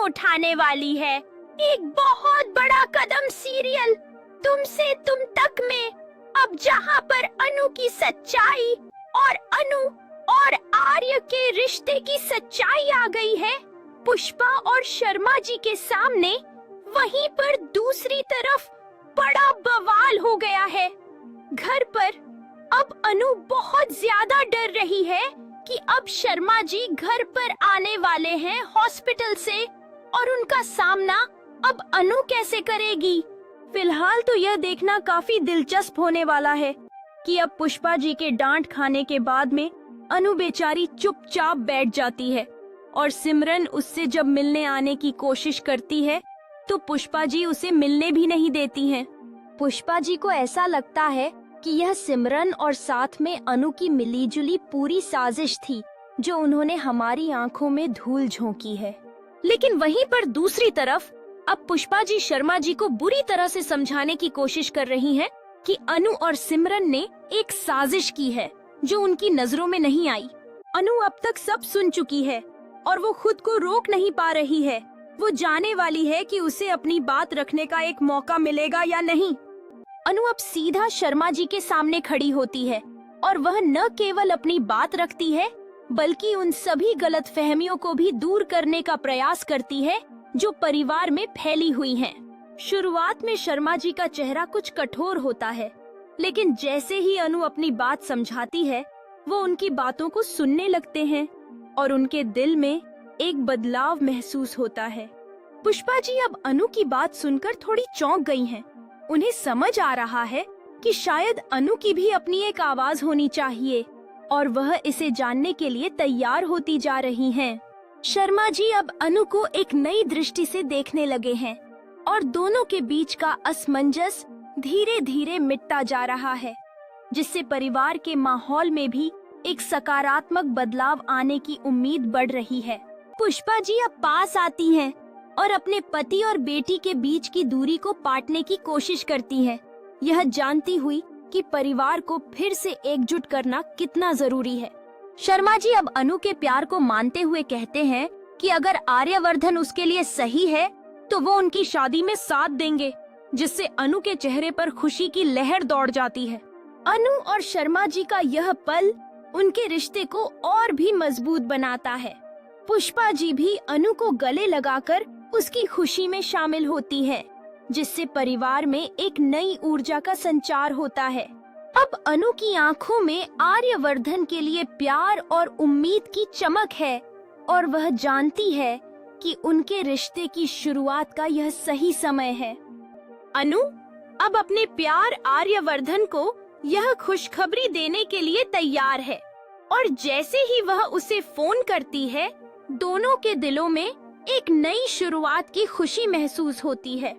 उठाने वाली है एक बहुत बड़ा कदम सीरियल तुम से तुम तक में। अब जहाँ पर अनु की सच्चाई और अनु और आर्य के रिश्ते की सच्चाई आ गई है पुष्पा और शर्मा जी के सामने, वहीं पर दूसरी तरफ बड़ा बवाल हो गया है। घर पर अब अनु बहुत ज्यादा डर रही है कि अब शर्मा जी घर पर आने वाले हैं हॉस्पिटल से और उनका सामना अब अनु कैसे करेगी। फिलहाल तो यह देखना काफी दिलचस्प होने वाला है कि अब पुष्पा जी के डांट खाने के बाद में अनु बेचारी चुपचाप बैठ जाती है और सिमरन उससे जब मिलने आने की कोशिश करती है तो पुष्पा जी उसे मिलने भी नहीं देती हैं। पुष्पा जी को ऐसा लगता है कि यह सिमरन और साथ में अनु की मिलीजुली पूरी साजिश थी जो उन्होंने हमारी आंखों में धूल झोंकी है। लेकिन वहीं पर दूसरी तरफ अब पुष्पा जी शर्मा जी को बुरी तरह से समझाने की कोशिश कर रही हैं कि अनु और सिमरन ने एक साजिश की है जो उनकी नजरों में नहीं आई। अनु अब तक सब सुन चुकी है और वो खुद को रोक नहीं पा रही है। वो जाने वाली है कि उसे अपनी बात रखने का एक मौका मिलेगा या नहीं। अनु अब सीधा शर्मा जी के सामने खड़ी होती है और वह न केवल अपनी बात रखती है बल्कि उन सभी गलतफहमियों को भी दूर करने का प्रयास करती है जो परिवार में फैली हुई हैं। शुरुआत में शर्मा जी का चेहरा कुछ कठोर होता है, लेकिन जैसे ही अनु अपनी बात समझाती है वो उनकी बातों को सुनने लगते हैं और उनके दिल में एक बदलाव महसूस होता है। पुष्पा जी अब अनु की बात सुनकर थोड़ी चौंक गई हैं। उन्हें समझ आ रहा है कि शायद अनु की भी अपनी एक आवाज होनी चाहिए और वह इसे जानने के लिए तैयार होती जा रही हैं। शर्मा जी अब अनु को एक नई दृष्टि से देखने लगे हैं और दोनों के बीच का असमंजस धीरे धीरे मिटता जा रहा है, जिससे परिवार के माहौल में भी एक सकारात्मक बदलाव आने की उम्मीद बढ़ रही है। पुष्पा जी अब पास आती हैं और अपने पति और बेटी के बीच की दूरी को पाटने की कोशिश करती हैं, यह जानती हुई कि परिवार को फिर से एकजुट करना कितना जरूरी है। शर्मा जी अब अनु के प्यार को मानते हुए कहते हैं कि अगर आर्यवर्धन उसके लिए सही है तो वो उनकी शादी में साथ देंगे, जिससे अनु के चेहरे पर खुशी की लहर दौड़ जाती है। अनु और शर्मा जी का यह पल उनके रिश्ते को और भी मजबूत बनाता है। पुष्पा जी भी अनु को गले लगाकर उसकी खुशी में शामिल होती है, जिससे परिवार में एक नई ऊर्जा का संचार होता है। अब अनु की आंखों में आर्यवर्धन के लिए प्यार और उम्मीद की चमक है और वह जानती है कि उनके रिश्ते की शुरुआत का यह सही समय है। अनु अब अपने प्यार आर्यवर्धन को यह खुशखबरी देने के लिए तैयार है और जैसे ही वह उसे फोन करती है दोनों के दिलों में एक नई शुरुआत की खुशी महसूस होती है।